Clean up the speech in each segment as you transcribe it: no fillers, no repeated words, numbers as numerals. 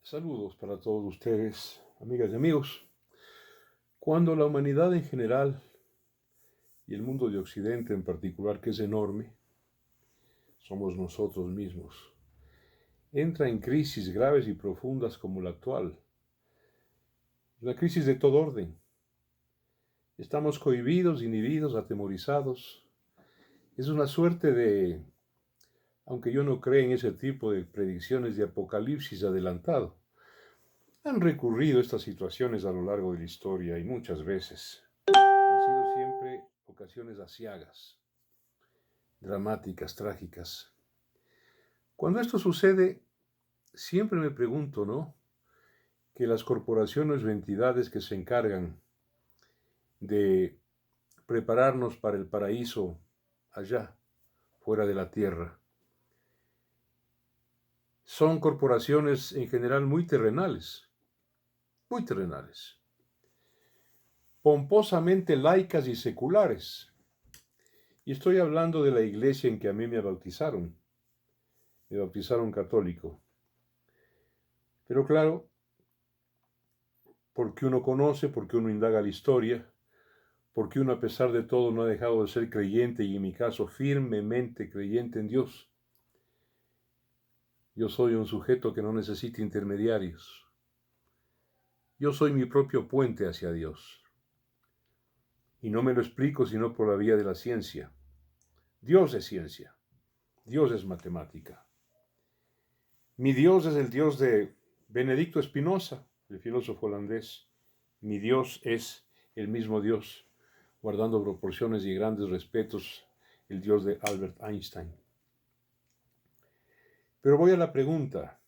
Saludos para todos ustedes, amigas y amigos. Cuando la humanidad en general y el mundo de Occidente en particular, que es enorme, somos nosotros mismos, entra en crisis graves y profundas como la actual, una crisis de todo orden. Estamos cohibidos, inhibidos, atemorizados. Es una suerte de, aunque yo no creo en ese tipo de predicciones de apocalipsis adelantado, han recurrido a estas situaciones a lo largo de la historia y muchas veces han sido siempre ocasiones aciagas, dramáticas, trágicas. Cuando esto sucede, siempre me pregunto, ¿no? Que las corporaciones o entidades que se encargan de prepararnos para el paraíso allá, fuera de la tierra, son corporaciones en general muy terrenales, pomposamente laicas y seculares. Y estoy hablando de la iglesia en que a mí me bautizaron católico. Pero claro, porque uno conoce, porque uno indaga la historia, porque uno a pesar de todo no ha dejado de ser creyente y en mi caso firmemente creyente en Dios. Yo soy un sujeto que no necesita intermediarios. Yo soy mi propio puente hacia Dios. Y no me lo explico sino por la vía de la ciencia. Dios es ciencia. Dios es matemática. Mi Dios es el Dios de Benedicto Spinoza, el filósofo holandés. Mi Dios es el mismo Dios, guardando proporciones y grandes respetos, el Dios de Albert Einstein. Pero voy a la pregunta.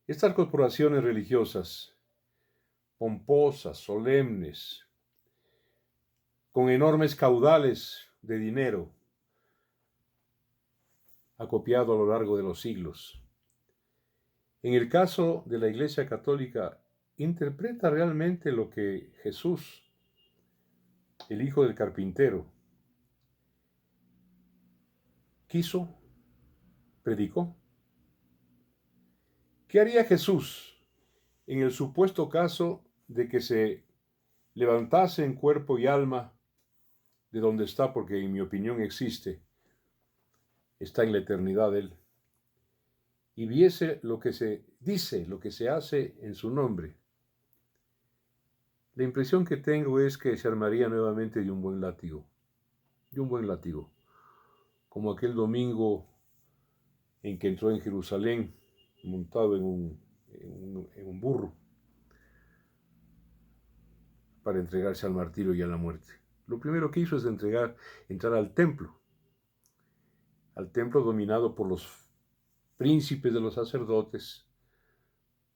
Estas corporaciones religiosas, pomposas, solemnes, con enormes caudales de dinero, acopiado a lo largo de los siglos, en el caso de la Iglesia Católica, ¿interpreta realmente lo que Jesús, el hijo del carpintero, quiso, predicó? ¿Qué haría Jesús en el supuesto caso de que se levantase en cuerpo y alma de donde está, porque en mi opinión existe, está en la eternidad Él, y viese lo que se dice, lo que se hace en su nombre? La impresión que tengo es que se armaría nuevamente de un buen látigo, como aquel domingo en que entró en Jerusalén montado en un burro para entregarse al martirio y a la muerte. Lo primero que hizo es entrar al templo dominado por los príncipes de los sacerdotes,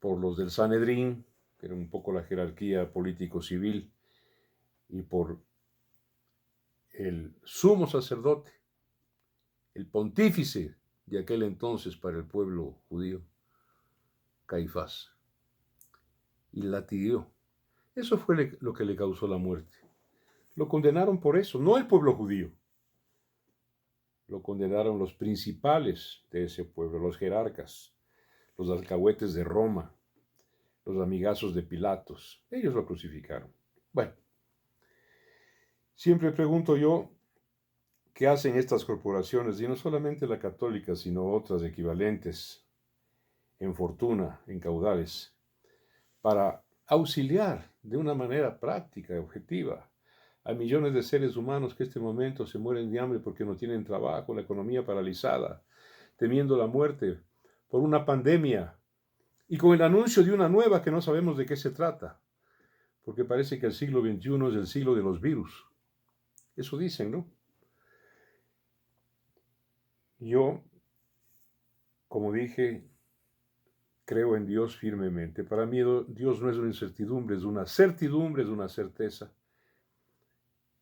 por los del Sanedrín, que era un poco la jerarquía político-civil, y por el sumo sacerdote, el pontífice de aquel entonces para el pueblo judío, Caifás, y latigueó. Eso fue lo que le causó la muerte. Lo condenaron por eso, no el pueblo judío. Lo condenaron los principales de ese pueblo, los jerarcas, los alcahuetes de Roma, los amigazos de Pilatos. Ellos lo crucificaron. Bueno, siempre pregunto yo, ¿qué hacen estas corporaciones? Y no solamente la católica, sino otras equivalentes en fortuna, en caudales, para auxiliar de una manera práctica y objetiva a millones de seres humanos que en este momento se mueren de hambre porque no tienen trabajo, la economía paralizada, temiendo la muerte por una pandemia y con el anuncio de una nueva que no sabemos de qué se trata, porque parece que el siglo XXI es el siglo de los virus. Eso dicen, ¿no? Yo, como dije, creo en Dios firmemente. Para mí Dios no es una incertidumbre, es una certidumbre, es una certeza,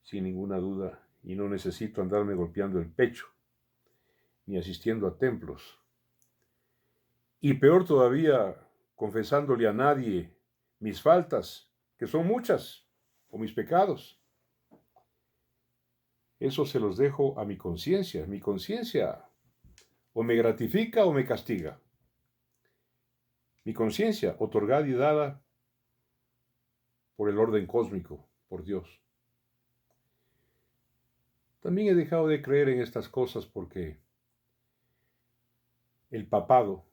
sin ninguna duda, y no necesito andarme golpeando el pecho, ni asistiendo a templos. Y peor todavía, confesándole a nadie mis faltas, que son muchas, o mis pecados. Eso se los dejo a mi conciencia. Mi conciencia o me gratifica o me castiga. mi conciencia, otorgada y dada por el orden cósmico, por Dios. También he dejado de creer en estas cosas porque el papado,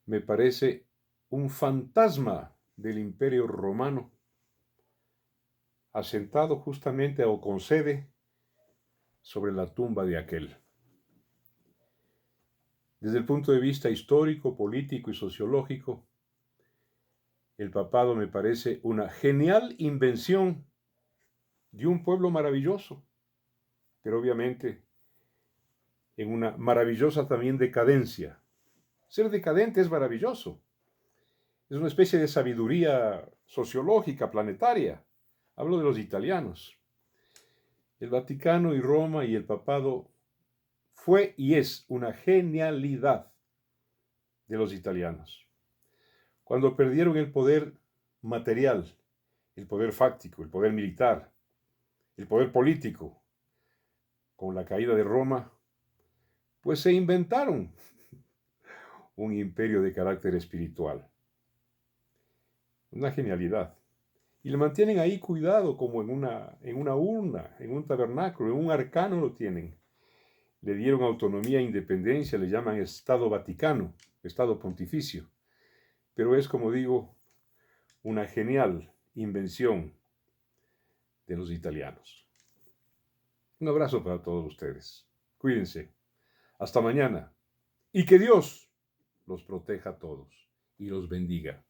me parece un fantasma del Imperio Romano, asentado justamente o con sede sobre la tumba de aquel. Desde el punto de vista histórico, político y sociológico, el papado me parece una genial invención de un pueblo maravilloso, pero obviamente en una maravillosa también decadencia. Ser decadente es maravilloso. Es una especie de sabiduría sociológica, planetaria. Hablo de los italianos. El Vaticano y Roma y el papado fue y es una genialidad de los italianos. Cuando perdieron el poder material, el poder fáctico, el poder militar, el poder político, con la caída de Roma, pues se inventaron un imperio de carácter espiritual. Una genialidad. Y le mantienen ahí cuidado como en una urna, en un tabernáculo, en un arcano lo tienen. Le dieron autonomía e independencia, le llaman Estado Vaticano, Estado Pontificio. Pero es, como digo, una genial invención de los italianos. Un abrazo para todos ustedes. Cuídense. Hasta mañana. Y que Dios los proteja a todos y los bendiga.